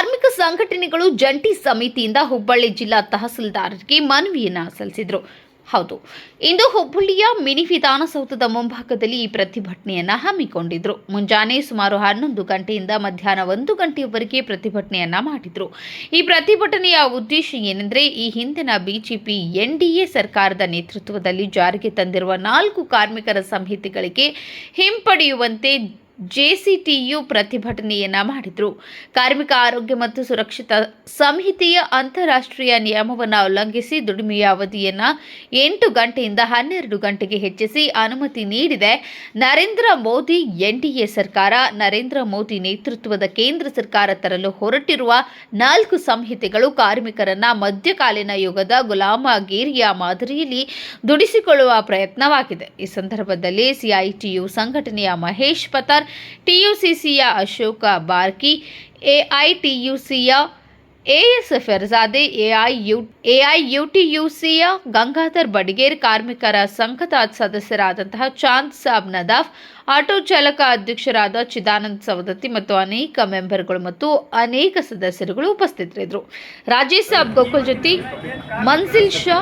ಕಾರ್ಮಿಕ ಸಂಘಟನೆಗಳು ಜಂಟಿ ಸಮಿತಿಯಿಂದ ಹುಬ್ಬಳ್ಳಿ ಜಿಲ್ಲಾ ತಹಸೀಲ್ದಾರರಿಗೆ ಮನವಿಯನ್ನು ಸಲ್ಲಿಸಿದರು. ಹೌದು, ಇಂದು ಹುಬ್ಬಳ್ಳಿಯ ಮಿನಿ ವಿಧಾನಸೌಧದ ಮುಂಭಾಗದಲ್ಲಿ ಈ ಪ್ರತಿಭಟನೆಯನ್ನು ಹಮ್ಮಿಕೊಂಡಿದ್ರು. ಮುಂಜಾನೆ ಸುಮಾರು 11 ಗಂಟೆಯಿಂದ ಮಧ್ಯಾಹ್ನ 1 ಗಂಟೆಯವರೆಗೆ ಪ್ರತಿಭಟನೆಯನ್ನ ಮಾಡಿದ್ರು. ಈ ಪ್ರತಿಭಟನೆಯ ಉದ್ದೇಶ ಏನೆಂದರೆ, ಈ ಹಿಂದಿನ ಬಿಜೆಪಿ ಎನ್ಡಿಎ ಸರ್ಕಾರದ ನೇತೃತ್ವದಲ್ಲಿ ಜಾರಿಗೆ ತಂದಿರುವ 4 ಕಾರ್ಮಿಕರ ಸಂಹಿತೆಗಳಿಗೆ ಹಿಂಪಡೆಯುವಂತೆ ಜೆಸಿಟಿಯು ಪ್ರತಿಭಟನೆಯನ್ನ ಮಾಡಿದ್ರು. ಕಾರ್ಮಿಕ ಆರೋಗ್ಯ ಮತ್ತು ಸುರಕ್ಷತಾ ಸಂಹಿತೆಯ ಅಂತಾರಾಷ್ಟ್ರೀಯ ನಿಯಮವನ್ನು ಉಲ್ಲಂಘಿಸಿ ದುಡಿಮೆಯ ಅವಧಿಯನ್ನು 8 ಗಂಟೆಯಿಂದ 12 ಗಂಟೆಗೆ ಹೆಚ್ಚಿಸಿ ಅನುಮತಿ ನೀಡಿದೆ ನರೇಂದ್ರ ಮೋದಿ ಎನ್ಡಿಎ ಸರ್ಕಾರ. ನರೇಂದ್ರ ಮೋದಿ ನೇತೃತ್ವದ ಕೇಂದ್ರ ಸರ್ಕಾರ ತರಲು ಹೊರಟಿರುವ 4 ಸಂಹಿತೆಗಳು ಕಾರ್ಮಿಕರನ್ನ ಮಧ್ಯಕಾಲೀನ ಯುಗದ ಗುಲಾಮಗಿರಿಯ ಮಾದರಿಯಲ್ಲಿ ದುಡಿಸಿಕೊಳ್ಳುವ ಪ್ರಯತ್ನವಾಗಿದೆ. ಈ ಸಂದರ್ಭದಲ್ಲಿ ಸಿಐಟಿಯು ಸಂಘಟನೆಯ ಮಹೇಶ್ ಪತಾರ್, ಟಿಯುಸಿಸಿಯ ಅಶೋಕ ಬಾರ್ಕಿ, ಎಐಟಿಯುಸಿಯ ಎಎಸ್ ಫೆರ್ಜಾದೆ, ಎಐಯುಟಿಯುಸಿಯ ಗಂಗಾಧರ್ ಬಡಿಗೇರ್, ಕಾರ್ಮಿಕರ ಸಂಘದ ಸದಸ್ಯರಾದಂತಹ ಚಾಂದ್ ಸಾಬ್ ನದಾಫ್, ಆಟೋ ಚಾಲಕ ಅಧ್ಯಕ್ಷರಾದ ಚಿದಾನಂದ್ ಸವದತ್ತಿ ಮತ್ತು ಅನೇಕ ಮೆಂಬರ್ಗಳು ಮತ್ತು ಅನೇಕ ಸದಸ್ಯರುಗಳು ಉಪಸ್ಥಿತರಿದ್ದರು. ರಾಜೇಶ್ ಸಾಬ್ ಗೋಕುಲ್ ಜೊತೆ ಮನ್ಸಿಲ್ ಶಾ.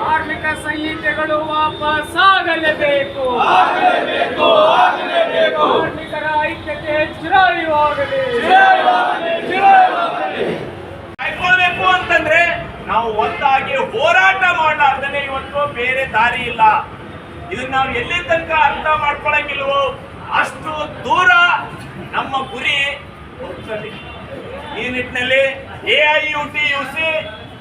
ಕಾರ್ಮಿಕ ಸಂಹಿತೆಗಳು ವಾಪಸ್ಸಾಗಲೇಬೇಕು. ಕಾರ್ಮಿಕರ ಐಕ್ಯತೆ ಚಿರವಾಗಲಿ. ಕಾಯ್ಕೊಳ್ಬೇಕು ಅಂತಂದ್ರೆ ನಾವು ಒಂದಾಗಿ ಹೋರಾಟ ಮಾಡಲಾರ್ದನೆ ಇವತ್ತು ಬೇರೆ ದಾರಿ ಇಲ್ಲ. ಇದನ್ನ ನಾವು ಎಲ್ಲಿ ತನಕ ಅರ್ಥ ಮಾಡ್ಕೊಳಂಗಿಲ್ವೋ ಅಷ್ಟು ದೂರ ನಮ್ಮ ಗುರಿ ಹೋಗ್ತದೆ. ಈ ನಿಟ್ಟಿನಲ್ಲಿ ಎಐಯುಟಿಯುಸಿ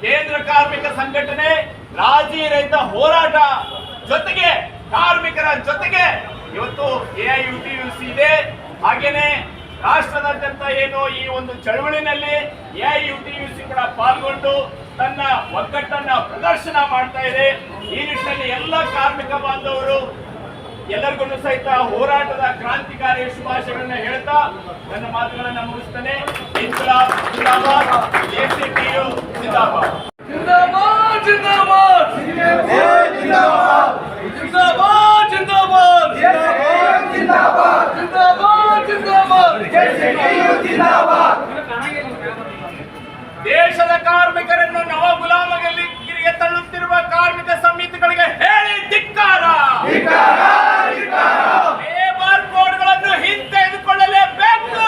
ಕೇಂದ್ರ ಕಾರ್ಮಿಕ ಸಂಘಟನೆ ರಾಜಿ ರಹಿತ ಹೋರಾಟ ಜೊತೆಗೆ ಕಾರ್ಮಿಕರ ಜೊತೆಗೆ ಇವತ್ತು ಎಐಯುಟಿಯುಸಿ ಇದೆ. ಹಾಗೇನೆ ರಾಷ್ಟ್ರದಾದ್ಯಂತ ಏನು ಈ ಒಂದು ಚಳವಳಿನಲ್ಲಿ ಎಐಯುಟಿಯುಸಿ ಕೂಡ ಪಾಲ್ಗೊಂಡು ತನ್ನ ಒಗ್ಗಟ್ಟನ್ನ ಪ್ರದರ್ಶನ ಮಾಡ್ತಾ ಇದೆ. ಈ ನಿಟ್ಟಿನಲ್ಲಿ ಎಲ್ಲ ಕಾರ್ಮಿಕ ಬಾಂಧವರು ಎಲ್ಲರಿಗೂ ಸಹಿತ ಹೋರಾಟದ ಕ್ರಾಂತಿಕಾರಿ ಶುಭಾಶಯಗಳನ್ನ ಹೇಳ್ತಾ ನನ್ನ ಮಾತುಗಳನ್ನ ಮುಗಿಸ್ತೇನೆ. ಇನ್ಕಲಾಬ್ ಜಿಂದಾಬಾದ್, ಜೆಸಿಟಿಯು ಜಿಂದಾಬಾದ್. ಜಿಂದಾಬಾದ್ ಜಿಂದಾಬಾದ್ ಜಿಂದಾಬಾದ್ ಜಿಂದಾಬಾದ್ ಜಿಂದಾಬಾದ್ ಜಿಂದಾಬಾದ್ ಜಿಂದಾಬಾದ್ ಜೆಸಿಟಿಯು ಜಿಂದಾಬಾದ್. ದೇಶದ ಕಾರ್ಮಿಕರನ್ನು ನವ ಗುಲಾಮಗಿರಿಗೆ ತಳ್ಳುತ್ತಿರುವ ಕಾರ್ಮಿಕ ಸಮಿತಿಗಳಿಗೆ ಹೇಳಿ ಧಿಕ್ಕಾರ. ಲೇಬರ್ ಕೋಡ್ಗಳನ್ನು ಹಿಂತೆಗೆದುಕೊಳ್ಳಲೇಬೇಕು.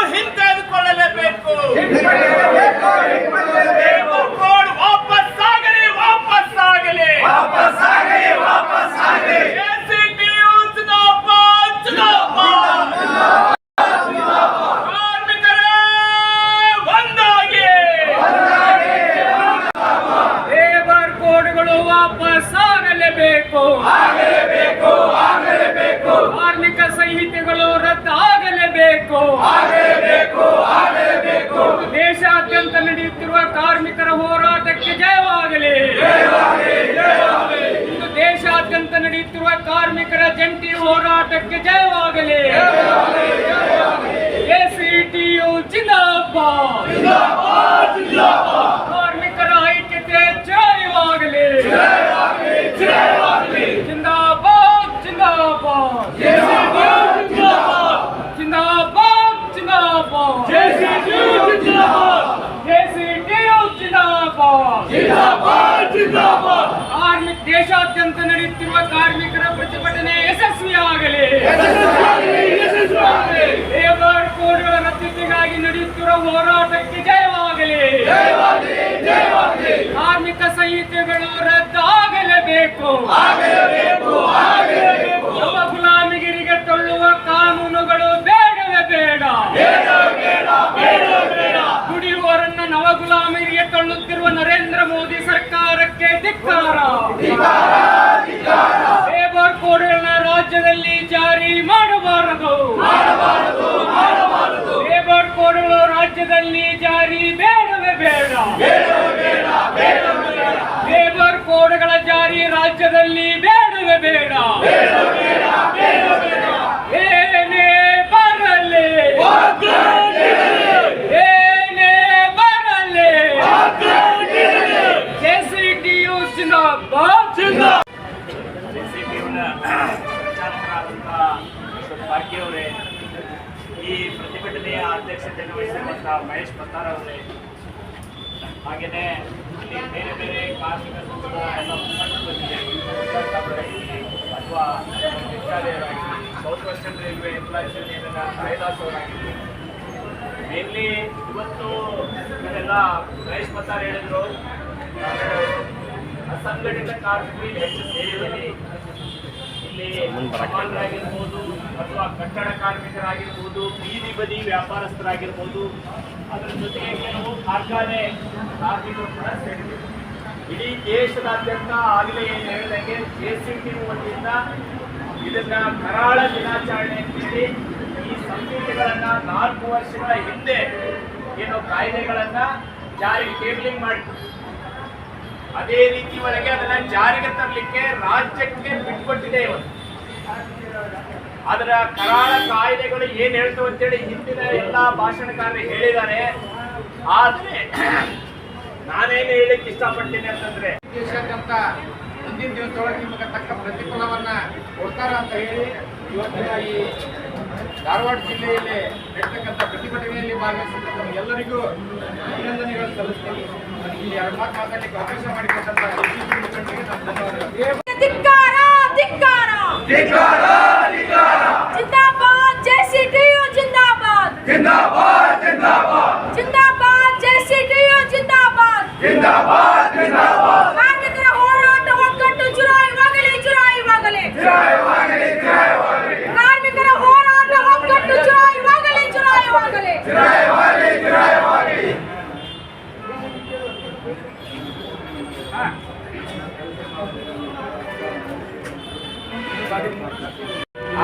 ಲೇಬರ್ ಕೋಡ್ ವಾಪಸ್ಸಾಗಲಿ. ಜೆಸಿಟಿಯು ಜಿಂದಾಬಾದ್ ಜಿಂದಾಬಾದ್. ಕಾರ್ಮಿಕರೇ ಒಂದಾಗಿ. ಲೇಬರ್ ಕೋಡ್ಗಳು ವಾಪಸ್ಸಾಗಲೇಬೇಕು. ಕಾರ್ಮಿಕ ಸಂಹಿತೆಗಳು ರದ್ದಾಗಲೇಬೇಕು. ದೇಶಾದ್ಯಂತ ನಡೆಯುತ್ತಿರುವ ಕಾರ್ಮಿಕರ ಹೋರಾಟಕ್ಕೆ ಜಯವಾಗಲಿ. ಇಂದು ದೇಶಾದ್ಯಂತ ನಡೆಯುತ್ತಿರುವ ಕಾರ್ಮಿಕರ ಜಂಟಿ ಹೋರಾಟಕ್ಕೆ ಜಯವಾಗಲಿ. ಎಸಿಟಿಯು ಜಿಂದಾಬಾದ್. ಕಾರ್ಮಿಕರ ಐಕ್ಯತೆ ಜಯವಾಗಲಿ. ಜಿಂದಾಬಾದ್ ಜಿಂದಾಬಾದ್ ಜಿಂದಾಬಾದ್ ಜಿಂದಾಬಾದ್ ಜಿಂದಾಬಾದ್. ದೇಶಾದ್ಯಂತ ನಡೆಯುತ್ತಿರುವ ಕಾರ್ಮಿಕರ ಪ್ರತಿಭಟನೆ ಯಶಸ್ವಿಯಾಗಲಿ. ಲೇಬರ್ ಕೋಡ್ಗಳ ರದ್ದತಿಗಾಗಿ ನಡೆಯುತ್ತಿರುವ ಹೋರಾಟಕ್ಕೆ ಜಯವಾಗಲಿ. ಕಾರ್ಮಿಕ ಸಂಹಿತೆಗಳು ರದ್ದಾಗಲೇಬೇಕು. ನವ ಗುಲಾಮಗಿರಿಗೆ ತಳ್ಳುವ ಕಾನೂನುಗಳು ಬೇಡವೇ ಬೇಡ. ದುಡಿಯುವವರನ್ನ ನವ ಗುಲಾಮಗಿರಿಗೆ ತಳ್ಳುತ್ತಿರುವ ನರೇಂದ್ರ ಮೋದಿ ಸರ್ಕಾರಕ್ಕೆ ಧಿಕ್ಕಾರ. ಲೇಬರ್ ಕೋಡ್ಗಳನ್ನ ರಾಜ್ಯದಲ್ಲಿ ಜಾರಿ ಮಾಡಬಾರದು. ಲೇಬರ್ ಕೋಡ್ಗಳು ರಾಜ್ಯದಲ್ಲಿ ಜಾರಿ ಬೇಡವೇ ಬೇಡ. ಲೇಬರ್ ಕೋಡ್ಗಳ ಜಾರಿ ರಾಜ್ಯದಲ್ಲಿ ಬೇಡವೇ ಬೇಡ. ಏನೇ ಬರಲಿ ಏನೇ ಬರಲಿ ಜೆಸಿಟಿಯು ಜಿಂದಾಬಾದ್. ಪ್ರಚಾರಕರಾದಂಥ ಭಾಗ್ಯ ಅವರೇ, ಈ ಪ್ರತಿಭಟನೆಯ ಅಧ್ಯಕ್ಷತೆಯನ್ನು ವಹಿಸಿರುವಂಥ ಮಹೇಶ್ ಪತ್ತಾರ್ ಅವರೇ, ಹಾಗೆಯೇ ಇಲ್ಲಿ ಬೇರೆ ಬೇರೆ ಕಾರ್ಮಿಕ ಸಂಘದ ಎಲ್ಲ ಮುಖಂಡರು ಬಂದಿದೆ, ಅಥವಾ ವಿದ್ಯಾಲಯರಾಗಿರಲಿ, ಸೌತ್ ವೆಸ್ಟರ್ನ್ ರೈಲ್ವೆ ಎಂಪ್ಲಾಯೀಸ್ ಯೂನಿಯನ್ನ ಕಾಳಿದಾಸ್ ಅವರಾಗಿರಲಿ. ಮೇನ್ಲಿ ಇವತ್ತು ಇದನ್ನೆಲ್ಲ ಮಹೇಶ್ ಪತ್ತಾರ್ ಹೇಳಿದ್ರು, ಅಸಂಘಟಿತ ಕಾರ್ಮಿಕರಿಗೆ ಹೆಚ್ಚು ಸೇರಿದಲ್ಲಿ ಇಲ್ಲಿ ಸಾಮಾನ್ಯರಾಗಿರ್ಬೋದು ಅಥವಾ ಕಟ್ಟಡ ಕಾರ್ಮಿಕರಾಗಿರ್ಬೋದು, ಬೀದಿ ಬದಿ ವ್ಯಾಪಾರಸ್ಥರಾಗಿರ್ಬೋದು, ಅದರ ಜೊತೆಗೆ ಕೆಲವು ಕಾರ್ಖಾನೆ ಕಾರ್ಮಿಕರು ಕೂಡ ಸೇರಿದೆ. ಇಡೀ ದೇಶದಾದ್ಯಂತ ಆಗಲೇ ಏನು ಹೇಳಿದಂಗೆ JCT ವತಿಯಿಂದ ಇದನ್ನ ಕರಾಳ ದಿನಾಚರಣೆ ಅಂತೇಳಿ ಈ ಸಂಹಿತೆಗಳನ್ನ 4 ವರ್ಷಗಳ ಹಿಂದೆ ಏನು ಕಾಯ್ದೆಗಳನ್ನ ಜಾರಿಗೆ ಟೇಬಲಿಂಗ್ ಮಾಡಿ ಅದೇ ರೀತಿ ಒಳಗೆ ಅದನ್ನ ಜಾರಿಗೆ ತರಲಿಕ್ಕೆ ರಾಜ್ಯಕ್ಕೆ ಬಿಟ್ಕೊಟ್ಟಿದೆ ಇವತ್ತು. ಅದರ ಕರಾಳ ಕಾಯ್ದೆಗಳು ಏನ್ ಹೇಳ್ತವೆ ಅಂತೇಳಿ ಹಿಂದಿನ ಎಲ್ಲಾ ಭಾಷಣಕಾರರು ಹೇಳಿದ್ದಾರೆ. ಆದ್ರೆ ನಾನೇನು ಹೇಳಿಕ್ಕೆ ಇಷ್ಟಪಡ್ತೀನಿ ಅಂತಂದ್ರೆ, ದೇಶಾದ್ಯಂತ ಮುಂದಿನ ದಿವಸದೊಳಗೆ ನಿಮಗೆ ತಕ್ಕ ಪ್ರತಿಫಲವನ್ನ ಕೊಡ್ತಾರ ಅಂತ ಹೇಳಿ ಇವತ್ತಿನ ಈ ಧಾರವಾಡ ಜಿಲ್ಲೆಯಲ್ಲಿ ನಡೀತಕ್ಕಂಥ ಪ್ರತಿಭಟನೆಯಲ್ಲಿ ಭಾಗವಹಿಸಿದ ಎಲ್ಲರಿಗೂ ಅಭಿನಂದನೆಗಳು ಸಲ್ಲಿಸ್ತೀನಿ. ಇಲ್ಲಿ 2 ಮಾತು ಮಾತಾಡಲಿಕ್ಕೆ ಅವಕಾಶ ಮಾಡಿಕೊಟ್ಟಂತ ಮುಖಂಡರಿಗೆ ನಾನು ಧನ್ಯವಾದಗಳು. ಧಿಕ್ಕಾರ ಧಿಕ್ಕಾರ ಧಿಕ್ಕಾರ ಧಿಕ್ಕಾರ ಜಿಂದಾಬಾದ್ JCTU ಜಿಂದಾಬಾದ್ ಜಿಂದಾಬಾದ್ ಜಿಂದಾಬಾದ್ ಜಿಂದಾಬಾದ್ JCTU ಜಿಂದಾಬಾದ್ ಜಿಂದಾಬಾದ್ ಜಿಂದಾಬಾದ್. ಕಾರ್ಮಿಕರ ಹೋರಾಟ ಒಗ್ಗಟ್ಟು ಚುರಾಯಿವಾಗಲಿ ಚುರಾಯಿವಾಗಲಿ ಚುರಾಯಿವಾಗಲಿ ಚುರಾಯಿವಾಗಲಿ. ಕಾರ್ಮಿಕರ ಹೋರಾಟ ಒಗ್ಗಟ್ಟು ಚುರಾಯಿವಾಗಲಿ ಚುರಾಯಿವಾಗಲಿ ಚುರಾಯಿವಾಗಲಿ ಚುರಾಯಿವಾಗಲಿ.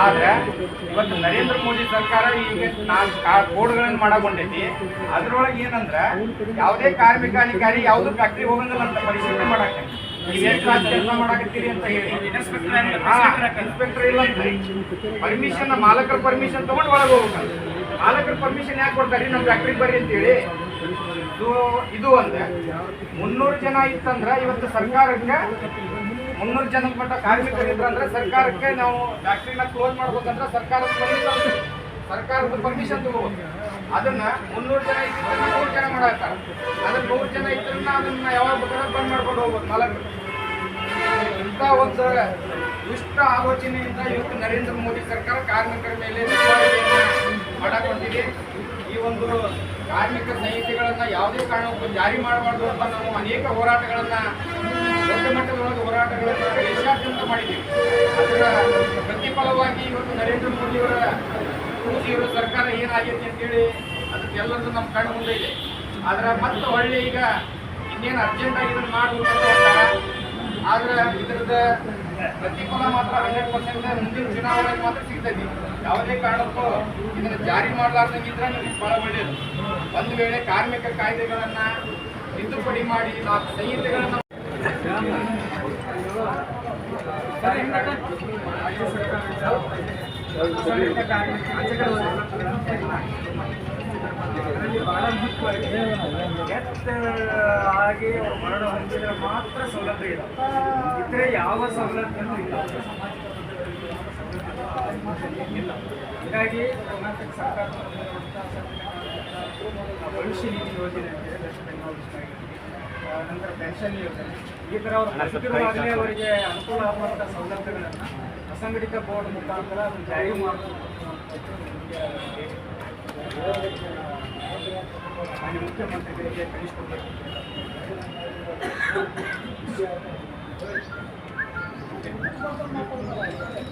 ಆದ್ರೆ ಇವತ್ತು ನರೇಂದ್ರ ಮೋದಿ ಸರ್ಕಾರ ಈಗ 4 ಕೋಡ್ಗಳನ್ನು ಮಾಡಕೊಂಡೈತಿ. ಅದ್ರೊಳಗೆ ಏನಂದ್ರ ಯಾವುದೇ ಕಾರ್ಮಿಕ ಅಧಿಕಾರಿ ಯಾವ್ದು ಫ್ಯಾಕ್ಟ್ರಿ ಹೋಗಂಗಿಲ್ಲ ಅಂತ ಪರಿಶೀಲನೆ ಮಾಡಕ್ಕೆ. ನೀವೇನ್ ಕ್ಲಾಸ್ ಕೆಲಸ ಮಾಡಕತ್ತೀರಿ ಅಂತ ಹೇಳಿ ಇನ್ಸ್ಪೆಕ್ಟರ್ ಇಲ್ಲ ಅಂತ ಪರ್ಮಿಷನ್, ಮಾಲಕರ ಪರ್ಮಿಷನ್ ತಗೊಂಡು ಒಳಗೆ ಹೋಗ್ಬೇಕು. ಮಾಲಕರ ಪರ್ಮಿಷನ್ ಯಾಕೆ ಕೊಡ್ತಾರೆ? ನಮ್ಮ ಫ್ಯಾಕ್ಟ್ರಿಗೆ ಬರ್ರಿ ಅಂತೇಳಿ. ಇದು ಅಂದ್ರೆ 300 ಜನ ಇತ್ತಂದ್ರ ಇವತ್ತು ಸರ್ಕಾರಕ್ಕೆ 300 ಜನಕ್ಕೆ ಮಟ್ಟ ಕಾರ್ಮಿಕರಿದ್ರಂದ್ರೆ ಸರ್ಕಾರಕ್ಕೆ ನಾವು ಫ್ಯಾಕ್ಟ್ರಿನ ಕ್ಲೋಸ್ ಮಾಡ್ಬೇಕಂದ್ರೆ ಸರ್ಕಾರದ ಪರ್ಮಿಷನ್ ತಗೋಬೇಕು. ಅದನ್ನ 300 ಜನ ಇದ್ದಿದ್ರೆ 100 ಜನ ಮಾಡಾಕ್ತಾರೆ. ಅದ್ರ 100 ಜನ ಇದ್ರನ್ನ ಅದನ್ನ ಯಾವಾಗ ಬೇಕಾದ್ರೆ ಬಂದ್ ಮಾಡ್ಕೊಂಡು ಹೋಗ್ಬೋದು ಮಾಲಕರು. ಇಂಥ ಒಂದು ದುಷ್ಟ ಆಲೋಚನೆಯಿಂದ ಇವತ್ತು ನರೇಂದ್ರ ಮೋದಿ ಸರ್ಕಾರ ಕಾರ್ಮಿಕರ ಮೇಲೆ ಮಾಡಕೊಂಡಿದೆ. ಈ ಒಂದು ಕಾರ್ಮಿಕ ಸಂಹಿತೆಗಳನ್ನ ಯಾವುದೇ ಕಾರಣಕ್ಕೂ ಜಾರಿ ಮಾಡಬಾರ್ದು ಅಂತ ನಾವು ಅನೇಕ ಹೋರಾಟಗಳನ್ನ, ದೊಡ್ಡ ಮಟ್ಟದೊಳಗೆ ಹೋರಾಟಗಳನ್ನ ದೇಶಾದ್ಯಂತ ಮಾಡಿದ್ದೀವಿ. ಅದರ ಪ್ರತಿಫಲವಾಗಿ ಇವತ್ತು ನರೇಂದ್ರ ಮೋದಿಯವರ ಸರ್ಕಾರ ಏನಾಗೈತಿ ಅಂತೇಳಿ ಅದಕ್ಕೆಲ್ಲರೂ ನಮ್ಮ ಕಣ್ಣು ಮುಂದೆ ಇದೆ. ಆದ್ರೆ ಮತ್ತೆ ಒಳ್ಳೆ ಈಗ ಇನ್ನೇನು ಅರ್ಜೆಂಟಾಗಿ ಇದನ್ನು ಮಾಡಬೇಕು. ಆದ್ರೆ ಇದರದ ಪ್ರತಿಫಲ ಮಾತ್ರ 100% ಮುಂದಿನ ಚುನಾವಣೆಗೆ ಮಾತ್ರ ಸಿಗ್ತೈತಿ. ಯಾವುದೇ ಕಾರಣಕ್ಕೂ ಇದನ್ನು ಜಾರಿ ಮಾಡಲಾರ್ದಂಗಿದ್ರೆ ನಮಗೆ ಬಹಳ ಒಳ್ಳೆಯದು. ಒಂದು ವೇಳೆ ಕಾರ್ಮಿಕ ಕಾಯ್ದೆಗಳನ್ನ ತಿದ್ದುಪಡಿ ಮಾಡಿ ಸಂಹಿತೆಗಳನ್ನ ಅದರಲ್ಲಿ ಬಹಳ ಮುಖ್ಯವಾಗಿ ಹಾಗೆ ಮರಣ ಹೊಂದಿದ್ರೆ ಮಾತ್ರ ಸೌಲಭ್ಯ ಇದೆ, ಇತರೆ ಯಾವ ಸೌಲಭ್ಯನೂ ಇಲ್ಲ. ಹೀಗಾಗಿ ಕರ್ನಾಟಕ ಸರ್ಕಾರ ಭವಿಷ್ಯ ನಿಧಿ ಯೋಜನೆ ಅಂತೇಳಿ ವೆಸ್ಟ್ ಬೆಂಗಾಲ್ ನಂತರ ಪೆನ್ಷನ್ ಯೋಜನೆ, ಈ ಥರ ಅವರು ಬದುಕಿರುವಾಗಲೇ ಅವರಿಗೆ ಅನುಕೂಲ ಆಗುವಂಥ ಸೌಲಭ್ಯಗಳನ್ನು ಅಸಂಘಟಿತ ಬೋರ್ಡ್ ಮುಖಾಂತರ ಅದನ್ನು ಜಾರಿ ಮಾಡಬೇಕು. ಮಾನ್ಯ ಮುಖ್ಯಮಂತ್ರಿಗಳಿಗೆ ಕಳಿಸಿಕೊಡ್ಬೇಕು.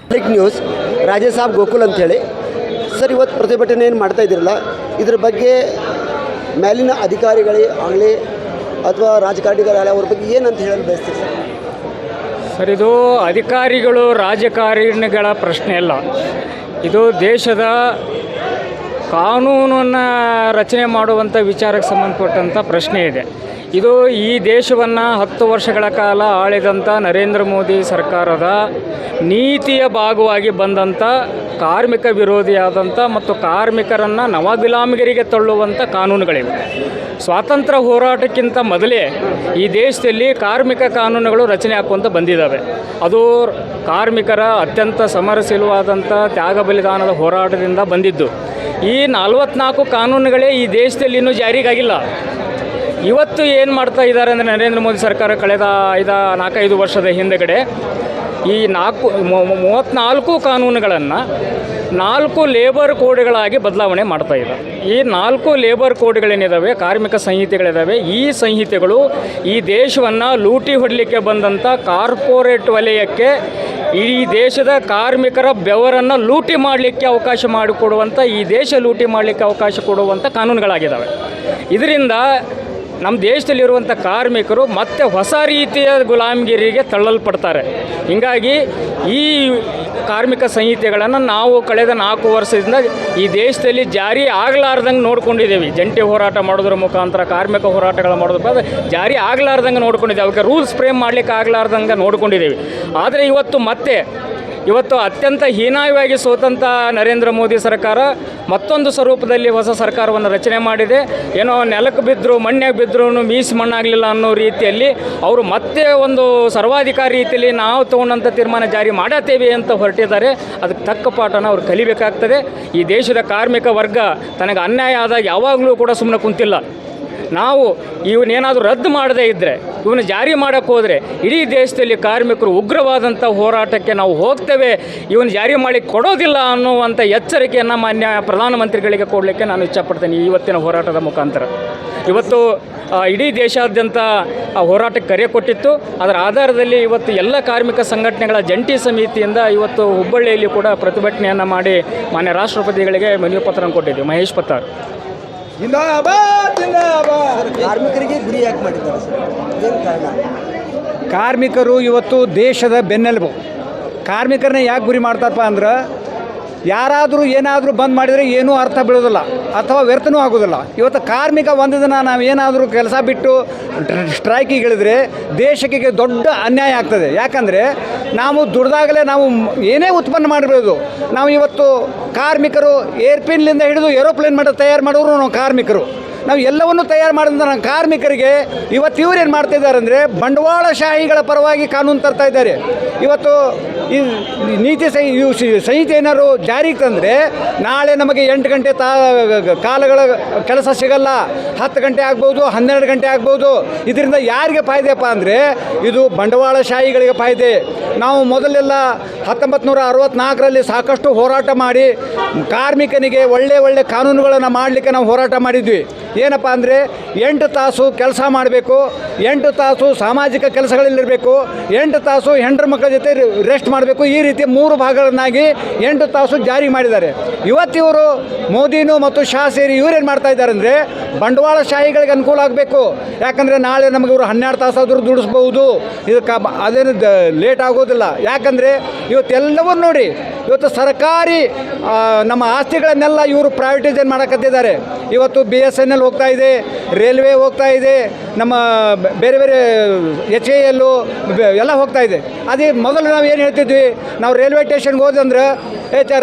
ಪಬ್ಲಿಕ್ ನ್ಯೂಸ್ ರಾಜೇಶ್ ಸಾಬ್ ಗೋಕುಲ್ ಅಂಥೇಳಿ. ಸರ್, ಇವತ್ತು ಪ್ರತಿಭಟನೆ ಏನು ಮಾಡ್ತಾ ಇದ್ದಿರಲ್ಲ, ಇದ್ರ ಬಗ್ಗೆ ಮೇಲಿನ ಅಧಿಕಾರಿಗಳೇ ಆಗಲಿ ಅಥವಾ ರಾಜಕಾರಣಿಗಳಾಗಲಿ ಅವ್ರ ಬಗ್ಗೆ ಏನಂತ ಹೇಳಲು ಬಯಸ್ತೀವಿ ಸರ್? ಸರ್, ಇದು ಅಧಿಕಾರಿಗಳು ರಾಜಕಾರಣಿಗಳ ಪ್ರಶ್ನೆ ಅಲ್ಲ. ಇದು ದೇಶದ ಕಾನೂನನ್ನು ರಚನೆ ಮಾಡುವಂಥ ವಿಚಾರಕ್ಕೆ ಸಂಬಂಧಪಟ್ಟಂಥ ಪ್ರಶ್ನೆ ಇದೆ. ಇದು ಈ ದೇಶವನ್ನು 10 ವರ್ಷಗಳ ಕಾಲ ಆಳಿದಂಥ ನರೇಂದ್ರ ಮೋದಿ ಸರ್ಕಾರದ ನೀತಿಯ ಭಾಗವಾಗಿ ಬಂದಂಥ ಕಾರ್ಮಿಕ ವಿರೋಧಿಯಾದಂಥ ಮತ್ತು ಕಾರ್ಮಿಕರನ್ನು ನವಗುಲಾಮಗಿರಿಗೆ ತಳ್ಳುವಂಥ ಕಾನೂನುಗಳಿವೆ. ಸ್ವಾತಂತ್ರ್ಯ ಹೋರಾಟಕ್ಕಿಂತ ಮೊದಲೇ ಈ ದೇಶದಲ್ಲಿ ಕಾರ್ಮಿಕ ಕಾನೂನುಗಳು ರಚನೆ ಹಾಕುವಂತ ಬಂದಿದ್ದಾವೆ. ಅದು ಕಾರ್ಮಿಕರ ಅತ್ಯಂತ ಸಮರಶೀಲವಾದಂಥ ತ್ಯಾಗ ಬಲಿದಾನದ ಹೋರಾಟದಿಂದ ಬಂದಿದ್ದು. ಈ 44 ಕಾನೂನುಗಳೇ ಈ ದೇಶದಲ್ಲಿ ಇನ್ನೂ ಜಾರಿಗಾಗಿಲ್ಲ. ಇವತ್ತು ಏನು ಮಾಡ್ತಾ ಇದ್ದಾರೆ ಅಂದರೆ ನರೇಂದ್ರ ಮೋದಿ ಸರ್ಕಾರ ಕಳೆದ 4-5 ವರ್ಷದ ಹಿಂದೆಗಡೆ ಈ 34 ಕಾನೂನುಗಳನ್ನು 4 ಲೇಬರ್ ಕೋಡ್ಗಳಾಗಿ ಬದಲಾವಣೆ ಮಾಡ್ತಾ ಇದೆ. ಈ 4 ಲೇಬರ್ ಕೋಡ್ಗಳೇನಿದ್ದಾವೆ, ಕಾರ್ಮಿಕ ಸಂಹಿತೆಗಳಿದ್ದಾವೆ, ಈ ಸಂಹಿತೆಗಳು ಈ ದೇಶವನ್ನು ಲೂಟಿ ಹೊಡಲಿಕ್ಕೆ ಬಂದಂಥ ಕಾರ್ಪೊರೇಟ್ ವಲಯಕ್ಕೆ ಈ ದೇಶದ ಕಾರ್ಮಿಕರ ಬೆವರನ್ನು ಲೂಟಿ ಮಾಡಲಿಕ್ಕೆ ಅವಕಾಶ ಮಾಡಿಕೊಡುವಂಥ, ಈ ದೇಶ ಲೂಟಿ ಮಾಡಲಿಕ್ಕೆ ಅವಕಾಶ ಕೊಡುವಂಥ ಕಾನೂನುಗಳಾಗಿದ್ದಾವೆ. ಇದರಿಂದ ನಮ್ಮ ದೇಶದಲ್ಲಿರುವಂಥ ಕಾರ್ಮಿಕರು ಮತ್ತೆ ಹೊಸ ರೀತಿಯ ಗುಲಾಮಗಿರಿಗೆ ತಳ್ಳಲ್ಪಡ್ತಾರೆ. ಹೀಗಾಗಿ ಈ ಕಾರ್ಮಿಕ ಸಂಹಿತೆಗಳನ್ನು ನಾವು ಕಳೆದ 4 ವರ್ಷದಿಂದ ಈ ದೇಶದಲ್ಲಿ ಜಾರಿ ಆಗಲಾರ್ದಂಗೆ ನೋಡ್ಕೊಂಡಿದ್ದೀವಿ. ಜಂಟಿ ಹೋರಾಟ ಮಾಡೋದ್ರ ಮುಖಾಂತರ, ಕಾರ್ಮಿಕ ಹೋರಾಟಗಳು ಮಾಡೋದ್ರ ಜಾರಿ ಆಗಲಾರ್ದಂಗೆ ನೋಡ್ಕೊಂಡಿದ್ದೀವಿ. ಅವಕ್ಕೆ ರೂಲ್ಸ್ ಫ್ರೇಮ್ ಮಾಡಲಿಕ್ಕೆ ಆಗಲಾರ್ದಂಗೆ ನೋಡ್ಕೊಂಡಿದ್ದೀವಿ. ಆದರೆ ಇವತ್ತು ಅತ್ಯಂತ ಹೀನಾಯವಾಗಿ ಸೋತಂಥ ನರೇಂದ್ರ ಮೋದಿ ಸರ್ಕಾರ ಮತ್ತೊಂದು ಸ್ವರೂಪದಲ್ಲಿ ಹೊಸ ಸರ್ಕಾರವನ್ನು ರಚನೆ ಮಾಡಿದೆ. ಏನೋ ನೆಲಕ್ಕೆ ಬಿದ್ದರು, ಮಣ್ಣಿಗೆ ಬಿದ್ದರೂ ಮೀಸಿ ಮಣ್ಣಾಗಲಿಲ್ಲ ಅನ್ನೋ ರೀತಿಯಲ್ಲಿ ಅವರು ಮತ್ತೆ ಒಂದು ಸರ್ವಾಧಿಕಾರಿ ರೀತಿಯಲ್ಲಿ ನಾವು ತೊಗೊಂಡಂಥ ತೀರ್ಮಾನ ಜಾರಿ ಮಾಡತ್ತೇವೆ ಅಂತ ಹೊರಟಿದ್ದಾರೆ. ಅದಕ್ಕೆ ತಕ್ಕ ಪಾಠನ ಅವ್ರು ಕಲಿಬೇಕಾಗ್ತದೆ. ಈ ದೇಶದ ಕಾರ್ಮಿಕ ವರ್ಗ ತನಗೆ ಅನ್ಯಾಯ ಆದಾಗ ಯಾವಾಗಲೂ ಕೂಡ ಸುಮ್ಮನೆ ಕುಂತಿಲ್ಲ. ನಾವು ಇವನ್ನೇನಾದರೂ ರದ್ದು ಮಾಡದೇ ಇದ್ದರೆ, ಇವನು ಜಾರಿ ಮಾಡೋಕ್ಕೆ ಹೋದರೆ ಇಡೀ ದೇಶದಲ್ಲಿ ಕಾರ್ಮಿಕರು ಉಗ್ರವಾದಂಥ ಹೋರಾಟಕ್ಕೆ ನಾವು ಹೋಗ್ತೇವೆ, ಇವನು ಜಾರಿ ಮಾಡಿ ಕೊಡೋದಿಲ್ಲ ಅನ್ನುವಂಥ ಎಚ್ಚರಿಕೆಯನ್ನು ಮಾನ್ಯ ಪ್ರಧಾನಮಂತ್ರಿಗಳಿಗೆ ಕೊಡಲಿಕ್ಕೆ ನಾನು ಇಚ್ಛಪಡ್ತೇನೆ ಇವತ್ತಿನ ಹೋರಾಟದ ಮುಖಾಂತರ. ಇವತ್ತು ಇಡೀ ದೇಶಾದ್ಯಂತ ಹೋರಾಟಕ್ಕೆ ಕರೆ ಕೊಟ್ಟಿತ್ತು. ಅದರ ಆಧಾರದಲ್ಲಿ ಇವತ್ತು ಎಲ್ಲ ಕಾರ್ಮಿಕ ಸಂಘಟನೆಗಳ ಜಂಟಿ ಸಮಿತಿಯಿಂದ ಇವತ್ತು ಹುಬ್ಬಳ್ಳಿಯಲ್ಲಿ ಕೂಡ ಪ್ರತಿಭಟನೆಯನ್ನು ಮಾಡಿ ಮಾನ್ಯ ರಾಷ್ಟ್ರಪತಿಗಳಿಗೆ ಮನವಿ ಪತ್ರ ಕೊಟ್ಟಿದ್ದೀವಿ. ಮಹೇಶ್ ಪತ್ತಾರ್. ಕಾರ್ಮಿಕರಿಗೆ ಗುರಿ ಯಾಕೆ ಮಾಡಿದ್ದಾರೆ ಸರ್? ಏನು ಕಾರಣ? ಕಾರ್ಮಿಕರು ಇವತ್ತು ದೇಶದ ಬೆನ್ನೆಲುಬು. ಕಾರ್ಮಿಕರನ್ನ ಯಾಕೆ ಗುರಿ ಮಾಡ್ತಾರಪ್ಪ ಅಂದ್ರೆ, ಯಾರಾದರೂ ಏನಾದರೂ ಬಂದ್ ಮಾಡಿದರೆ ಏನೂ ಅರ್ಥ ಬೀಳೋದಿಲ್ಲ ಅಥವಾ ವ್ಯರ್ಥನೂ ಆಗೋದಿಲ್ಲ. ಇವತ್ತು ಕಾರ್ಮಿಕ ಒಂದು ದಿನ ನಾವು ಏನಾದರೂ ಕೆಲಸ ಬಿಟ್ಟು ಸ್ಟ್ರೈಕಿಗೆ ಇಳಿದ್ರೆ ದೇಶಕ್ಕೆ ದೊಡ್ಡ ಅನ್ಯಾಯ ಆಗ್ತದೆ. ಯಾಕಂದರೆ ನಾವು ದುಡ್ದಾಗಲೇ ನಾವು ಏನೇ ಉತ್ಪನ್ನ ಮಾಡಬಹುದು. ನಾವು ಇವತ್ತು ಕಾರ್ಮಿಕರು ಏರ್ಪ್ಲೇನ್ಲಿಂದ ಹಿಡಿದು ಏರೋಪ್ಲೇನ್ ತಯಾರು ಮಾಡೋರು ನಾವು ಕಾರ್ಮಿಕರು. ನಾವು ಎಲ್ಲವನ್ನೂ ತಯಾರು ಮಾಡಿದಂಥ ನಮ್ಮ ಕಾರ್ಮಿಕರಿಗೆ ಇವತ್ತು ಇವ್ರು ಏನು ಮಾಡ್ತಾಯಿದ್ದಾರೆ ಅಂದರೆ, ಬಂಡವಾಳಶಾಹಿಗಳ ಪರವಾಗಿ ಕಾನೂನು ತರ್ತಾ ಇದ್ದಾರೆ. ಇವತ್ತು ಈ ನೀತಿ ಸಂಹಿತೆ ಏನಾದ್ರು ಜಾರಿಗೆ ತಂದರೆ ನಾಳೆ ನಮಗೆ 8 ಗಂಟೆ ಕಾಲಗಳ ಕೆಲಸ ಸಿಗಲ್ಲ, 10 ಗಂಟೆ ಆಗ್ಬೋದು, 12 ಗಂಟೆ ಆಗ್ಬೋದು. ಇದರಿಂದ ಯಾರಿಗೆ ಫಾಯ್ದೆಪ್ಪ ಅಂದರೆ, ಇದು ಬಂಡವಾಳಶಾಹಿಗಳಿಗೆ ಫಾಯ್ದೆ. ನಾವು ಮೊದಲೆಲ್ಲ 1964ರಲ್ಲಿ ಸಾಕಷ್ಟು ಹೋರಾಟ ಮಾಡಿ ಕಾರ್ಮಿಕನಿಗೆ ಒಳ್ಳೆ ಕಾನೂನುಗಳನ್ನು ಮಾಡಲಿಕ್ಕೆ ನಾವು ಹೋರಾಟ ಮಾಡಿದ್ವಿ. ಏನಪ್ಪ ಅಂದರೆ 8 ತಾಸು ಕೆಲಸ ಮಾಡಬೇಕು, 8 ತಾಸು ಸಾಮಾಜಿಕ ಕೆಲಸಗಳಲ್ಲಿರಬೇಕು, 8 ತಾಸು ಹೆಂಡ್ರ ಮಕ್ಕಳ ಜೊತೆ ರೆಸ್ಟ್ ಮಾಡಬೇಕು. ಈ ರೀತಿ 3 ಭಾಗಗಳನ್ನಾಗಿ 8 ತಾಸು ಜಾರಿ ಮಾಡಿದ್ದಾರೆ. ಇವತ್ತಿವರು ಮೋದಿನೂ ಮತ್ತು ಶಾ ಸೇರಿ ಇವರೇನು ಮಾಡ್ತಾ ಇದ್ದಾರೆ ಅಂದರೆ, ಬಂಡವಾಳಶಾಹಿಗಳಿಗೆ ಅನುಕೂಲ ಆಗಬೇಕು. ಯಾಕಂದರೆ ನಾಳೆ ನಮಗೆ ಇವರು 12 ತಾಸಾದರೂ ದುಡಿಸ್ಬೋದು. ಇದಕ್ಕೆ ಅದೇನು ಲೇಟ್ ಆಗೋದಿಲ್ಲ. ಯಾಕಂದರೆ ಇವತ್ತೆಲ್ಲವನ್ನೂ ನೋಡಿ, ಇವತ್ತು ಸರ್ಕಾರಿ ನಮ್ಮ ಆಸ್ತಿಗಳನ್ನೆಲ್ಲ ಇವರು ಪ್ರೈವೇಟೈಸೇಷನ್ ಮಾಡಕತ್ತಿದ್ದಾರೆ. ಇವತ್ತು BSNL ಹೋಗ್ತಾ ಇದೆ, ರೈಲ್ವೆ ಹೋಗ್ತಾ ಇದೆ, ನಮ್ಮ ಬೇರೆ HAL ಎಲ್ಲ ಹೋಗ್ತಾ ಇದೆ. ಅದೇ ಮೊದಲು ನಾವು ಏನು ಹೇಳ್ತಿದ್ವಿ, ನಾವು ರೈಲ್ವೆ ಸ್ಟೇಷನ್ಗೆ ಹೋದಂದ್ರೆ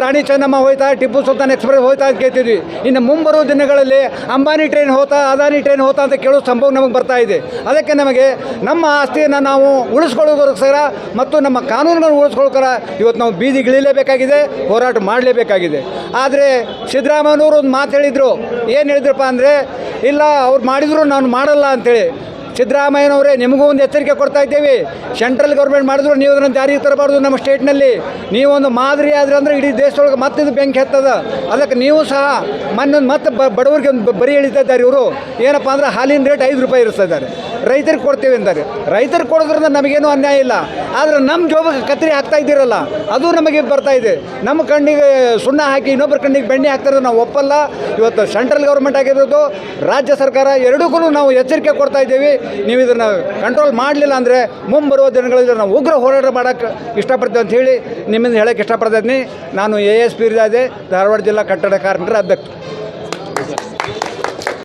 ರಾಣಿ ಚೆನ್ನಮ್ಮ ಹೋಯ್ತಾ, ಟಿಪ್ಪು ಸುಲ್ತಾನ್ ಎಕ್ಸ್ಪ್ರೆಸ್ ಹೋಯ್ತಾ ಅಂತ ಕೇಳ್ತಿದ್ವಿ. ಇನ್ನು ಮುಂಬರುವ ದಿನಗಳಲ್ಲಿ ಅಂಬಾನಿ ಟ್ರೈನ್ ಹೋತಾ, ಅದಾನಿ ಟ್ರೈನ್ ಹೋತಾ ಅಂತ ಕೇಳೋ ಸಂಭವ ನಮಗೆ ಬರ್ತಾ ಇದೆ. ಅದಕ್ಕೆ ನಮಗೆ ನಮ್ಮ ಆಸ್ತಿಯನ್ನು ನಾವು ಉಳಿಸ್ಕೊಳ್ಳೋದಕ್ಕೋಸ್ಕರ ಮತ್ತು ನಮ್ಮ ಕಾನೂನುಗಳನ್ನು ಉಳಿಸ್ಕೊಳ್ಳೋಕ್ಕೋಸ್ಕರ ಇವತ್ತು ನಾವು ಬೀದಿಗಿಳಿಲೇಬೇಕಾಗಿದೆ, ಹೋರಾಟ ಮಾಡಲೇಬೇಕಾಗಿದೆ. ಆದರೆ ಸಿದ್ದರಾಮಯ್ಯನವರು ಒಂದು ಮಾತು ಹೇಳಿದರು. ಏನು ಹೇಳಿದ್ರಪ್ಪ ಅಂದರೆ, ಇಲ್ಲ ಅವ್ರು ಮಾಡಿದ್ರು ನಾನು ಮಾಡಲ್ಲ ಅಂಥೇಳಿ. ಸಿದ್ದರಾಮಯ್ಯನವರೇ, ನಿಮಗೂ ಒಂದು ಎಚ್ಚರಿಕೆ ಕೊಡ್ತಾ ಇದ್ದೇವೆ. ಸೆಂಟ್ರಲ್ ಗೌರ್ಮೆಂಟ್ ಮಾಡಿದ್ರು ನೀವು ಅದನ್ನು ಜಾರಿಗೆ ತರಬಾರ್ದು. ನಮ್ಮ ಸ್ಟೇಟ್ನಲ್ಲಿ ನೀವೊಂದು ಮಾದರಿ ಆದರೆ ಅಂದರೆ ಇಡೀ ದೇಶದೊಳಗೆ ಮತ್ತೆ ಇದು ಬೆಂಕಿ ಹತ್ತದ. ಅದಕ್ಕೆ ನೀವು ಸಹ ಮತ್ತೆ ಬಡವರಿಗೆ ಒಂದು ಬರಿ ಎಳಿತಾ ಇದ್ದಾರೆ ಇವರು. ಏನಪ್ಪ ಅಂದರೆ ಹಾಲಿನ ರೇಟ್ 5 ರೂಪಾಯಿ ಇರಿಸ್ತಾ ಇದ್ದಾರೆ. ರೈತರಿಗೆ ಕೊಡ್ತೇವೆ ಅಂತಾರೆ. ರೈತರಿಗೆ ಕೊಡೋದ್ರಿಂದ ನಮಗೇನು ಅನ್ಯಾಯ ಇಲ್ಲ. ಆದರೆ ನಮ್ಮ ಜೋಬಕ್ಕೆ ಕತ್ತರಿ ಹಾಕ್ತಾ ಇದ್ದೀರಲ್ಲ, ಅದು ನಮಗೆ ಬರ್ತಾ ಇದೆ. ನಮ್ಮ ಕಣ್ಣಿಗೆ ಸುಣ್ಣ ಹಾಕಿ ಇನ್ನೊಬ್ಬರ ಕಣ್ಣಿಗೆ ಬೆಣ್ಣೆ ಹಾಕ್ತಾರೆ, ನಾವು ಒಪ್ಪಲ್ಲ. ಇವತ್ತು ಸೆಂಟ್ರಲ್ ಗೌರ್ಮೆಂಟ್ ಆಗಿರೋದು, ರಾಜ್ಯ ಸರ್ಕಾರ ಎರಡಕ್ಕೂ ನಾವು ಎಚ್ಚರಿಕೆ ಕೊಡ್ತಾ ಇದ್ದೇವೆ. ನೀವು ಇದನ್ನು ಕಂಟ್ರೋಲ್ ಮಾಡಲಿಲ್ಲ ಅಂದರೆ ಮುಂಬರುವ ದಿನಗಳಲ್ಲಿ ನಾವು ಉಗ್ರ ಹೋರಾಟ ಮಾಡೋಕ್ಕೆ ಇಷ್ಟಪಡ್ತೀವಿ ಅಂತ ಹೇಳಿ ನಿಮ್ಮಿಂದ ಹೇಳೋಕ್ಕೆ ಇಷ್ಟಪಡ್ತೀನಿ. ನಾನು ASP ಇರಿದಾದೆ, ಧಾರವಾಡ ಜಿಲ್ಲಾ ಕಟ್ಟಡ ಕಾರ್ಮಿಕರ ಅಧ್ಯಕ್ಷ.